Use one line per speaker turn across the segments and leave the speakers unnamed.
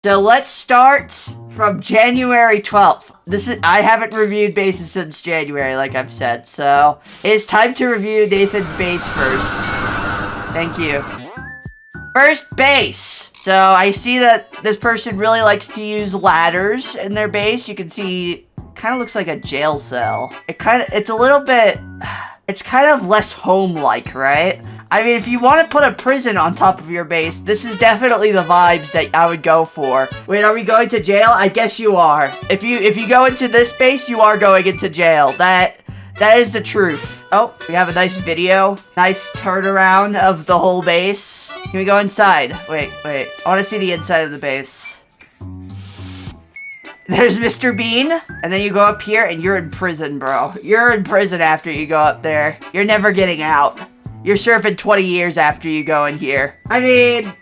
So let's start from January 12th. I haven't reviewed bases since January, like I've said, so it's time to review Nathan's base first. Thank you. First base. So I see that this person really likes to use ladders in their base. You can see, kind of looks like a jail cell. It's a little bit, it's kind of less home-like, right? I mean, if you want to put a prison on top of your base, this is definitely the vibes that I would go for. Wait, are we going to jail? I guess you are. If you go into this base, you are going into jail. That is the truth. Oh, we have a nice video. Nice turnaround of the whole base. Can we go inside? Wait. I want to see the inside of the base. There's Mr. Bean, and then you go up here, and you're in prison, bro. You're in prison after you go up there. You're never getting out. You're serving 20 years after you go in here. I mean,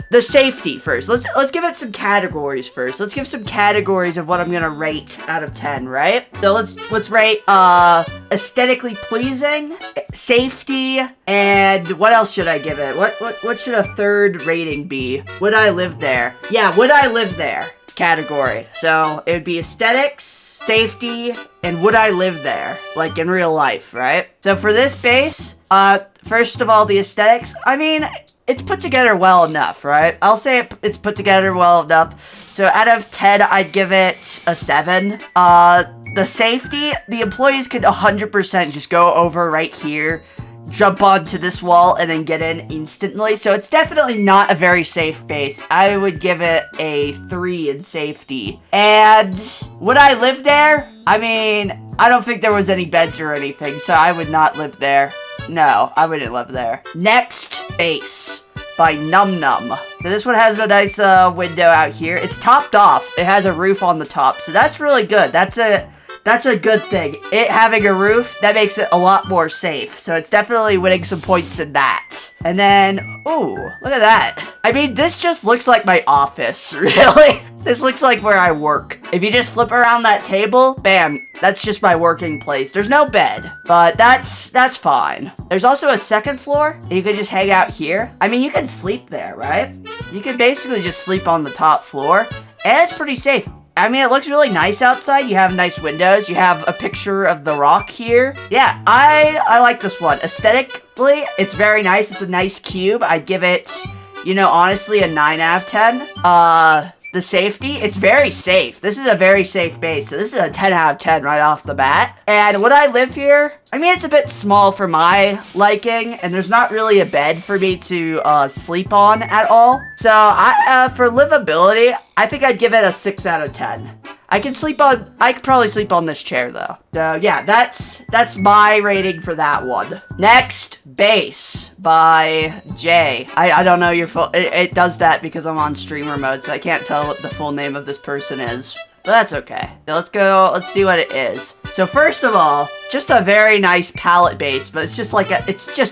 the safety first. Let's give it some categories first. Let's give some categories of what I'm gonna rate out of 10, right? So let's rate aesthetically pleasing, safety, and what else should I give it? What should a third rating be? Would I live there? Yeah, would I live there? Category. So it would be aesthetics, safety, and would I live there? Like in real life, right? So for this base, first of all, the aesthetics, I mean, it's put together well enough, right? I'll say it's put together well enough. So out of 10, I'd give it a 7. The safety, the employees could 100% just go over right here, jump onto this wall, and then get in instantly. So it's definitely not a very safe base. I would give it a 3 in safety. And would I live there? I mean, I don't think there was any beds or anything, so I would not live there. No, I wouldn't live there. Next base by Num Num. So this one has a nice window out here. It's topped off. It has a roof on the top, so that's really good. That's a good thing. It having a roof, that makes it a lot more safe. So it's definitely winning some points in that. And then, ooh, look at that. I mean, this just looks like my office, really. This looks like where I work. If you just flip around that table, bam, that's just my working place. There's no bed, but that's fine. There's also a second floor. You could just hang out here. I mean, you can sleep there, right? You can basically just sleep on the top floor, and it's pretty safe. I mean, it looks really nice outside. You have nice windows. You have a picture of the rock here. Yeah, I like this one. Aesthetically, it's very nice. It's a nice cube. I'd give it, you know, honestly, a 9 out of 10. The safety, it's very safe. This is a very safe base. So this is a 10 out of 10 right off the bat. And would I live here? I mean, it's a bit small for my liking, and there's not really a bed for me to sleep on at all. So for livability, I think I'd give it a 6 out of 10. I could probably sleep on this chair though. So yeah, that's my rating for that one. Next, base by Jay. I don't know your full, it does that because I'm on streamer mode, so I can't tell what the full name of this person is. But that's okay. So let's see what it is. So first of all, just a very nice pallet base, but it's just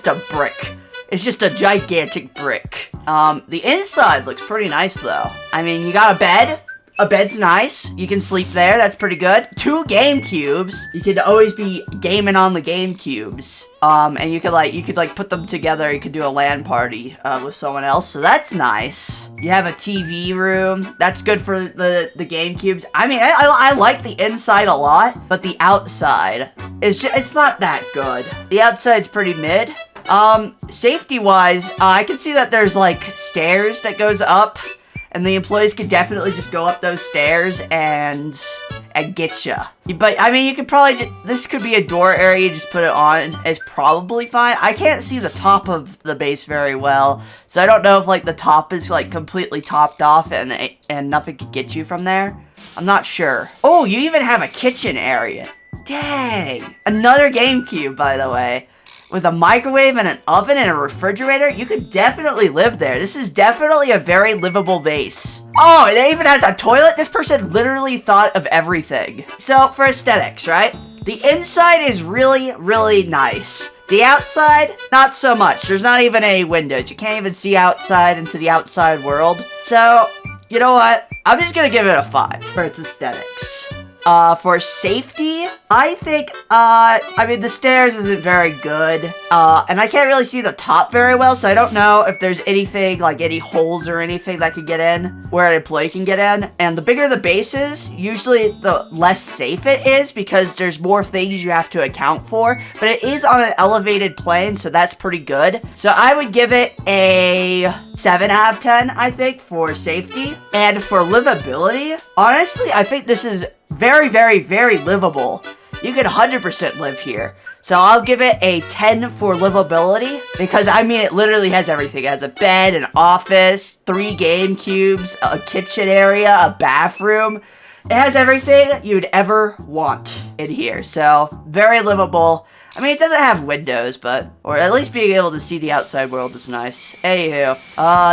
a brick. It's just a gigantic brick. The inside looks pretty nice though. I mean, you got a bed. A bed's nice. You can sleep there. That's pretty good. 2 game cubes. You could always be gaming on the game cubes. And you could put them together. You could do a LAN party with someone else. So that's nice. You have a TV room. That's good for the game cubes. I mean, I like the inside a lot, but the outside is it's not that good. The outside's pretty mid. Safety wise, I can see that there's like stairs that goes up. And the employees could definitely just go up those stairs and get ya. But, I mean, you could probably this could be a door area, just put it on. It's probably fine. I can't see the top of the base very well. So I don't know if, like, the top is, like, completely topped off and nothing could get you from there. I'm not sure. Oh, you even have a kitchen area. Dang. Another GameCube, by the way. With a microwave and an oven and a refrigerator, you could definitely live there. This is definitely a very livable base. Oh, it even has a toilet? This person literally thought of everything. So, for aesthetics, right? The inside is really, really nice. The outside, not so much. There's not even any windows. You can't even see outside into the outside world. So, you know what? I'm just gonna give it a 5 for its aesthetics. For safety, I think, I mean, the stairs isn't very good. And I can't really see the top very well, so I don't know if there's anything, like any holes or anything that could get in, where an employee can get in. And the bigger the base is, usually the less safe it is, because there's more things you have to account for. But it is on an elevated plane, so that's pretty good. So I would give it a 7 out of 10, I think, for safety. And for livability, honestly, I think this is very, very, very livable. You could 100% live here. So I'll give it a 10 for livability, because I mean, it literally has everything. It has a bed, an office, 3 game cubes, a kitchen area, a bathroom. It has everything you'd ever want in here. So very livable. I mean, it doesn't have windows, but, or at least being able to see the outside world is nice. Anywho,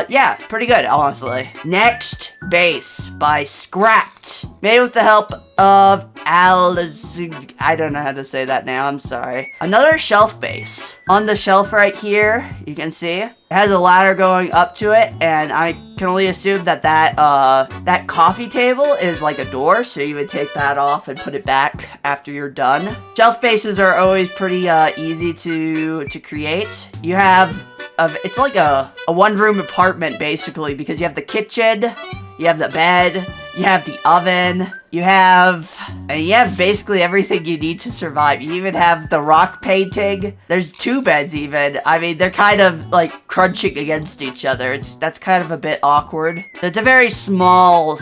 yeah, pretty good, honestly. Next base by Scrapped. Made with the help of I don't know how to say that now, I'm sorry. Another shelf base. On the shelf right here, you can see, it has a ladder going up to it, and I can only assume that that coffee table is like a door, so you would take that off and put it back after you're done. Shelf bases are always pretty easy to create. You have, it's like a one-room apartment, basically, because you have the kitchen, you have the bed, you have the oven, you have basically everything you need to survive. You even have the rock painting. There's 2 beds even. I mean, they're kind of like crunching against each other. That's kind of a bit awkward. So it's a very small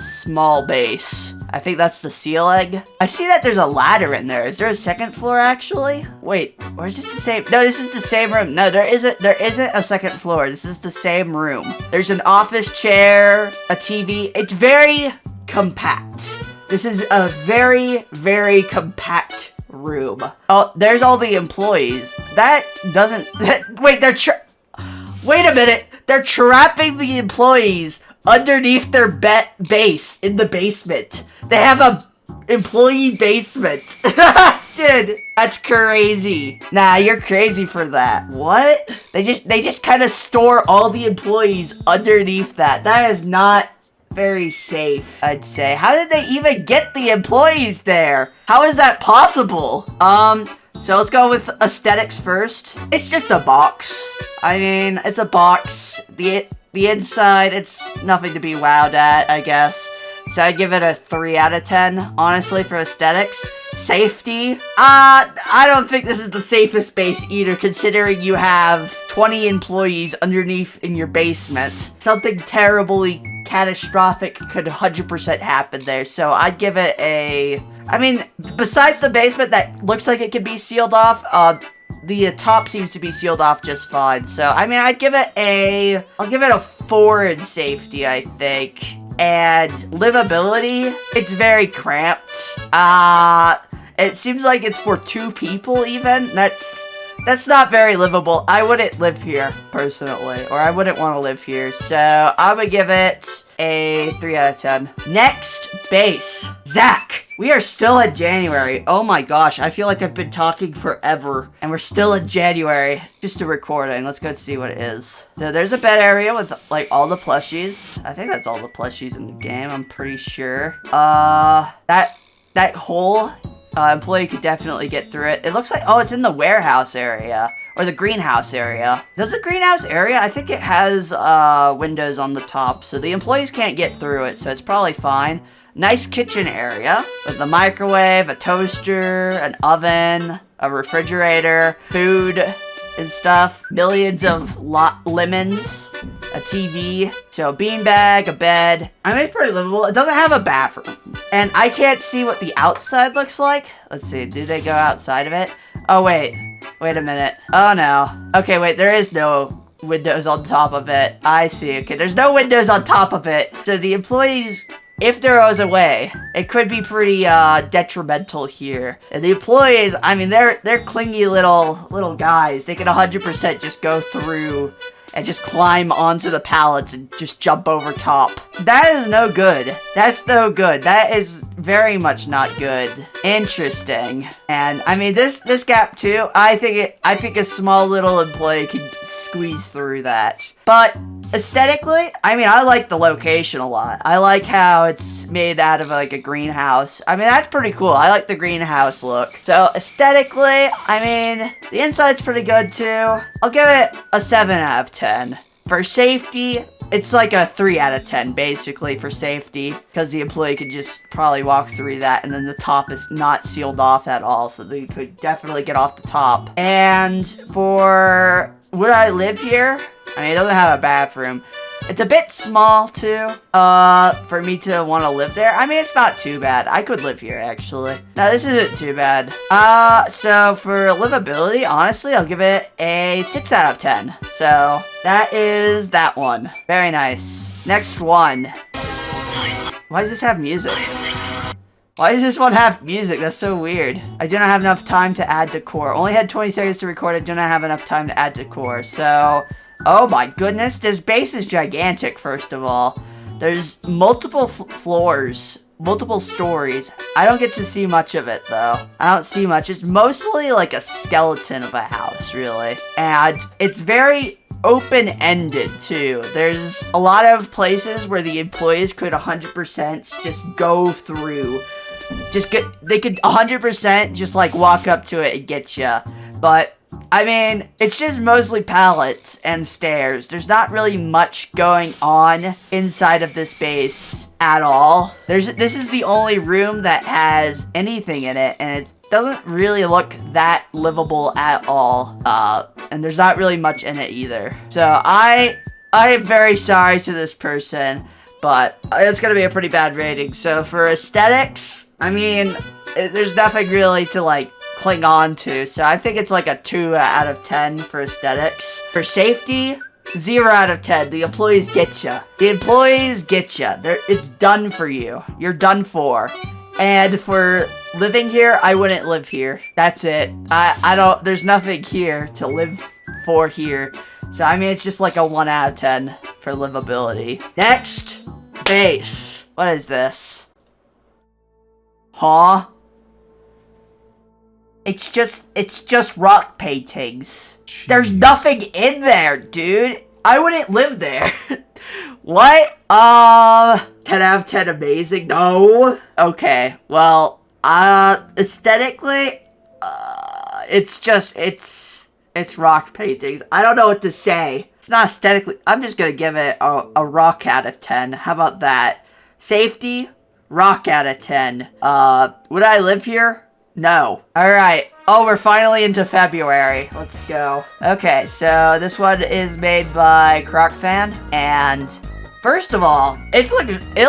base. I think that's the ceiling. I see that there's a ladder in there. Is there a second floor actually? Wait, or is this the same? No, this is the same room. No, there isn't a second floor. This is the same room. There's an office chair, a TV. It's very compact. This is a very, very compact room. Oh, there's all the employees. That doesn't... Wait, wait a minute. They're trapping the employees underneath their base in the basement. They have a employee basement. Dude, that's crazy. Nah, you're crazy for that. What? They just kind of store all the employees underneath that. That is not very safe, I'd say. How did they even get the employees there? How is that possible? So let's go with aesthetics first. It's just a box. I mean, it's a box. The inside, it's nothing to be wowed at, I guess. So I'd give it a 3 out of 10, honestly, for aesthetics. Safety? I don't think this is the safest base either, considering you have 20 employees underneath in your basement. Something terribly catastrophic could 100% happen there, so I'd give it a... I mean, besides the basement that looks like it could be sealed off, the top seems to be sealed off just fine. So, I mean, I'll give it a 4 in safety, I think. And livability, it's very cramped. It seems like it's for 2 people even. That's not very livable. I wouldn't live here, personally. Or I wouldn't want to live here. So, I'm gonna give it a 3 out of 10. Next base. Zach. We are still in January. Oh my gosh, I feel like I've been talking forever. And we're still in January. Just a recording. Let's go see what it is. So there's a bed area with like all the plushies. I think that's all the plushies in the game. I'm pretty sure. That whole employee could definitely get through it. It looks like, oh, it's in the warehouse area. Or the greenhouse area. Does the greenhouse area? I think it has windows on the top. So the employees can't get through it. So it's probably fine. Nice kitchen area with a microwave, a toaster, an oven, a refrigerator, food and stuff. Millions of lemons, a TV, so a beanbag, a bed. I mean, it's pretty livable. It doesn't have a bathroom. And I can't see what the outside looks like. Let's see, do they go outside of it? Oh, wait a minute. Oh, no. Okay, wait, there is no windows on top of it. I see, okay, there's no windows on top of it. So the employees... If there was a way, it could be pretty detrimental here. And the employees, I mean, they're clingy little guys. They can 100% just go through and just climb onto the pallets and just jump over top. That is no good. That's no good. That is very much not good. Interesting. And I mean, this gap too. I think a small little employee could squeeze through that. But aesthetically, I mean, I like the location a lot. I like how it's made out of like a greenhouse. I mean, that's pretty cool. I like the greenhouse look. So aesthetically, I mean, the inside's pretty good too. I'll give it a 7 out of 10. For safety, it's like a 3 out of 10, basically, for safety, because the employee could just probably walk through that, and then the top is not sealed off at all, so they could definitely get off the top. And for would I live here? I mean, it doesn't have a bathroom. It's a bit small, too, for me to want to live there. I mean, it's not too bad. I could live here, actually. No, this isn't too bad. So for livability, honestly, I'll give it a 6 out of 10. So that is that one. Very nice. Next one. Why does this have music? Why does this one have music? That's so weird. I do not have enough time to add decor. Only had 20 seconds to record. I do not have enough time to add decor. So... oh my goodness, this base is gigantic, first of all. There's multiple floors, multiple stories. I don't get to see much of it, though. I don't see much. It's mostly like a skeleton of a house, really. And it's very open-ended, too. There's a lot of places where the employees could 100% just go through. They could 100% just, like, walk up to it and get you. But... I mean, it's just mostly pallets and stairs. There's not really much going on inside of this base at all. This is the only room that has anything in it, and it doesn't really look that livable at all. And there's not really much in it either. So I am very sorry to this person, but it's gonna be a pretty bad rating. So for aesthetics, I mean, there's nothing really to like cling on to, so I think it's like a 2 out of 10 for aesthetics. For safety, 0 out of 10. The employees get ya. The employees get ya. It's done for you. You're done for. And for living here, I wouldn't live here. That's it. I don't, there's nothing here to live for here. So I mean, it's just like a 1 out of 10 for livability. Next, base. What is this? Huh? It's just rock paintings. Jeez. There's nothing in there, dude. I wouldn't live there. What? 10 out of 10 amazing? No. Okay, well, aesthetically, it's rock paintings. I don't know what to say. It's not aesthetically, I'm just gonna give it a rock out of 10. How about that? Safety, rock out of 10. Would I live here? No. Alright. Oh, we're finally into February. Let's go. Okay, so this one is made by Croc fan. And first of all, it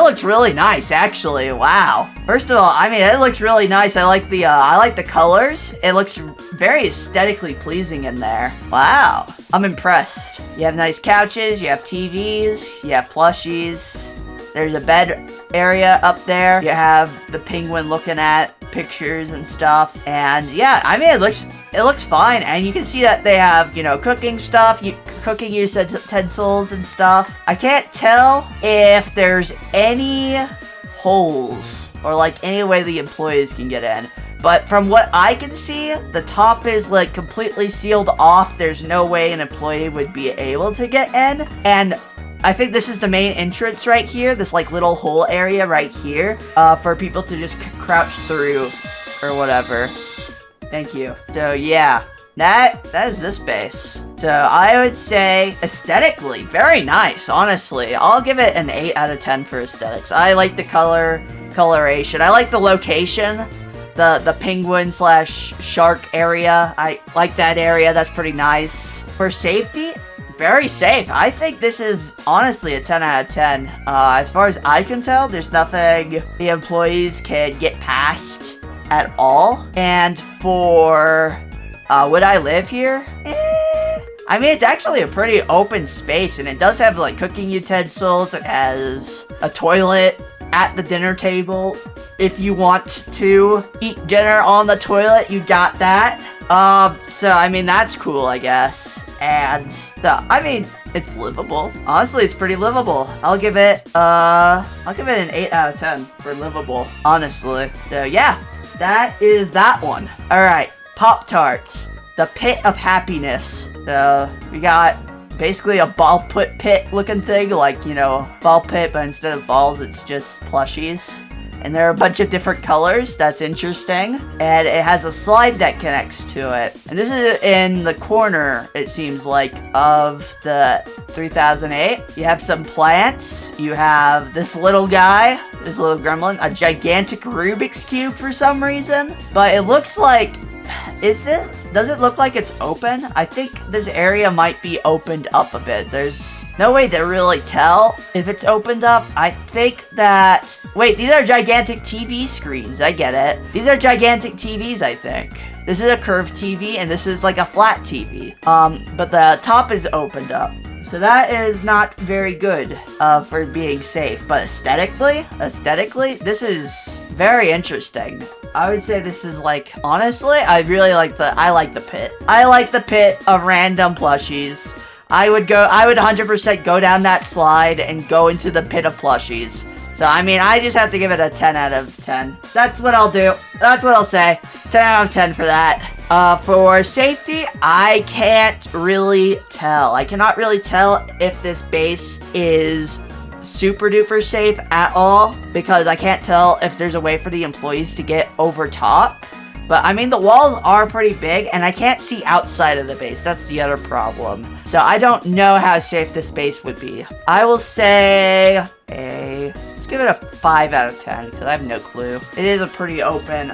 looks really nice, actually. Wow. First of all, I mean, it looks really nice. I like the colors. It looks very aesthetically pleasing in there. Wow. I'm impressed. You have nice couches, you have TVs, you have plushies. There's a bed area up there. You have the penguin looking at pictures and stuff. And yeah, I mean, it looks fine. And you can see that they have, you know, cooking stuff, cooking utensils and stuff. I can't tell if there's any holes or like any way the employees can get in. But from what I can see, the top is like completely sealed off. There's no way an employee would be able to get in. And I think this is the main entrance right here, this like little hole area right here, for people to just crouch through or whatever. Thank you. So yeah, that is this base. So I would say aesthetically, very nice, honestly. I'll give it an 8 out of 10 for aesthetics. I like the coloration. I like the location. The penguin / shark area. I like that area. That's pretty nice. For safety, very safe. I think this is honestly a 10 out of 10. As far as I can tell, there's nothing the employees can get past at all. And for would I live here? I mean, it's actually a pretty open space, and it does have like cooking utensils. It has a toilet at the dinner table. If you want to eat dinner on the toilet, you got that. So I mean, that's cool, I guess. And so, I mean, it's livable. Honestly, it's pretty livable. I'll give it an 8 out of 10 for livable, honestly. So yeah, that is that one. All right, Pop-Tarts, the Pit of Happiness. So we got basically a ball pit looking thing, like, you know, ball pit, but instead of balls, it's just plushies. And there are a bunch of different colors. That's interesting. And it has a slide that connects to it. And this is in the corner, it seems like, of the 3008. You have some plants. You have this little guy, this little gremlin, a gigantic Rubik's Cube for some reason. But it looks like, does it look like it's open? I think this area might be opened up a bit. There's no way to really tell if it's opened up. I think that... Wait, these are gigantic TV screens. I get it. These are gigantic TVs, I think. This is a curved TV, and this is like a flat TV. But the top is opened up. So that is not very good for being safe. But aesthetically, this is very interesting. I would say this is like, honestly, I like the pit. I like the pit of random plushies. I would 100% go down that slide and go into the pit of plushies. So, I mean, I just have to give it a 10 out of 10. That's what I'll do. That's what I'll say. 10 out of 10 for that. For safety, I can't really tell. I cannot really tell if this base is super duper safe at all, because I can't tell if there's a way for the employees to get over top. But I mean, the walls are pretty big and I can't see outside of the base. That's the other problem. So I don't know how safe this base would be. I will say let's give it a 5 out of 10 because I have no clue. It is a pretty open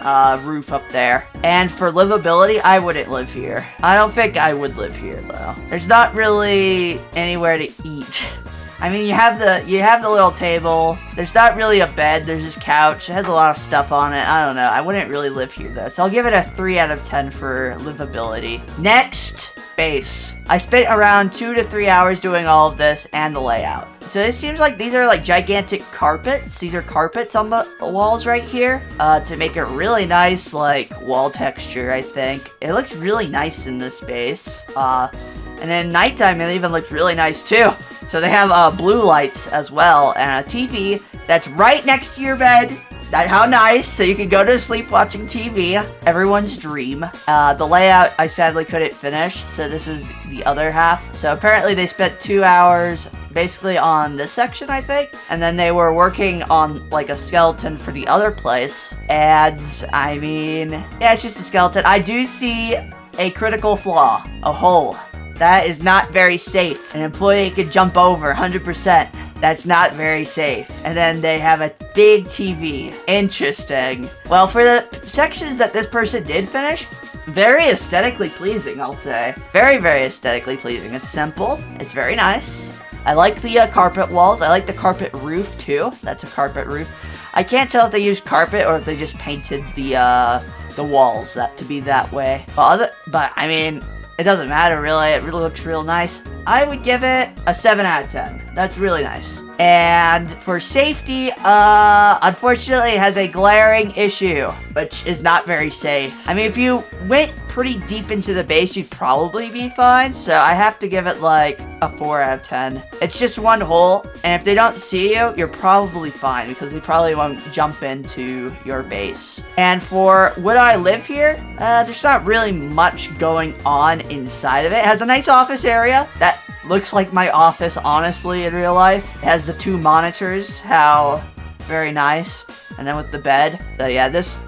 roof up there. And for livability, I wouldn't live here. I don't think I would live here though. There's not really anywhere to eat. I mean, you have the little table. There's not really a bed. There's this couch. It has a lot of stuff on it. I don't know. I wouldn't really live here, though. So I'll give it a 3 out of 10 for livability. Next, base. I spent around 2 to 3 hours doing all of this and the layout. So it seems like these are like gigantic carpets. These are carpets on the walls right here to make it really nice, like, wall texture, I think. It looks really nice in this base. And then nighttime, it even looks really nice, too. So they have blue lights as well, and a TV that's right next to your bed. How nice, so you can go to sleep watching TV. Everyone's dream. The layout, I sadly couldn't finish, so this is the other half. So apparently they spent 2 hours basically on this section, I think. And then they were working on like a skeleton for the other place. And, I mean, yeah, it's just a skeleton. I do see a critical flaw, a hole. That is not very safe. An employee could jump over 100%. That's not very safe. And then they have a big TV. Interesting. Well, for the sections that this person did finish, very aesthetically pleasing, I'll say. Very, very aesthetically pleasing. It's simple. It's very nice. I like the carpet walls. I like the carpet roof, too. That's a carpet roof. I can't tell if they used carpet or if they just painted the walls to be that way. But I mean... It doesn't matter, really. It really looks real nice. I would give it a 7 out of 10. That's really nice. And for safety, unfortunately, it has a glaring issue, which is not very safe. I mean, if you went pretty deep into the base, you'd probably be fine. So I have to give it like a 4 out of 10. It's just one hole, and if they don't see you, you're probably fine because they probably won't jump into your base. And for would I live here? There's not really much going on inside of it. It has a nice office area that looks like my office, honestly, in real life. It has the 2 monitors. How very nice. And then with the bed. So yeah, this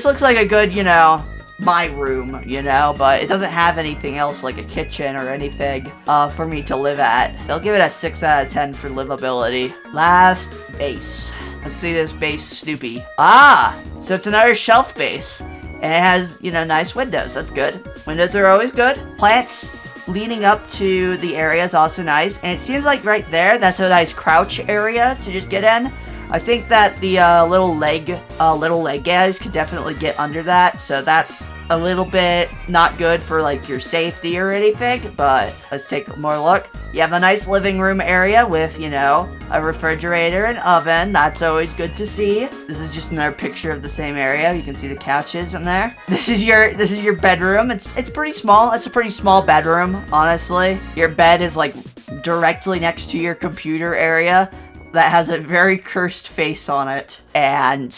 looks like a good, you know, my room, you know, but it doesn't have anything else like a kitchen or anything for me to live at. They'll give it a 6 out of 10 for livability. Last base. Let's see this base Snoopy. So it's another shelf base. And it has, you know, nice windows. That's good. Windows are always good. Plants leading up to the area is also nice. And it seems like right there, that's a nice crouch area to just get in. I think that the little leg guys could definitely get under that. So that's a little bit not good for like your safety or anything. But let's take a more look. You have a nice living room area with, you know, a refrigerator and oven. That's always good to see. This is just another picture of the same area. You can see the couches in there. This is your bedroom. It's pretty small. It's a pretty small bedroom, honestly. Your bed is like directly next to your computer area that has a very cursed face on it. And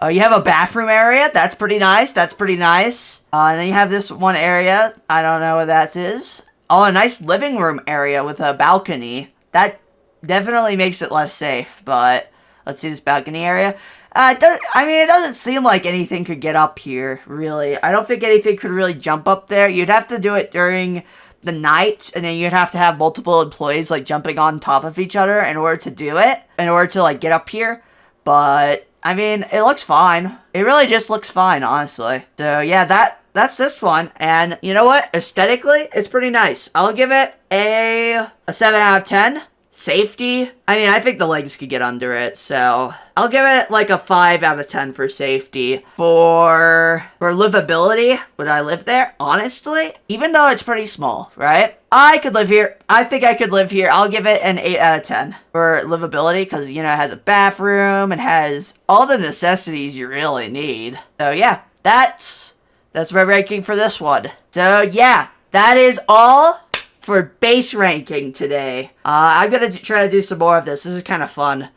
you have a bathroom area. That's pretty nice. And then you have this one area. I don't know what that is. Oh, a nice living room area with a balcony. That definitely makes it less safe, but let's see this balcony area. It doesn't seem like anything could get up here, really. I don't think anything could really jump up there. You'd have to do it during the night, and then you'd have to have multiple employees, like, jumping on top of each other in order to do it, in order to, like, get up here. But, I mean, it looks fine. It really just looks fine, honestly. So, yeah, that's this one. And you know what? Aesthetically, it's pretty nice. I'll give it a 7 out of 10. Safety, I mean, I think the legs could get under it, so I'll give it like a 5 out of 10 for safety. For livability, would I live there? Honestly, even though it's pretty small, right? I could live here. I think I could live here. I'll give it an 8 out of 10 for livability because, you know, it has a bathroom, it has all the necessities you really need. So yeah, that's my ranking for this one. So yeah, that is all for base ranking today. I'm gonna try to do some more of this. This is kind of fun.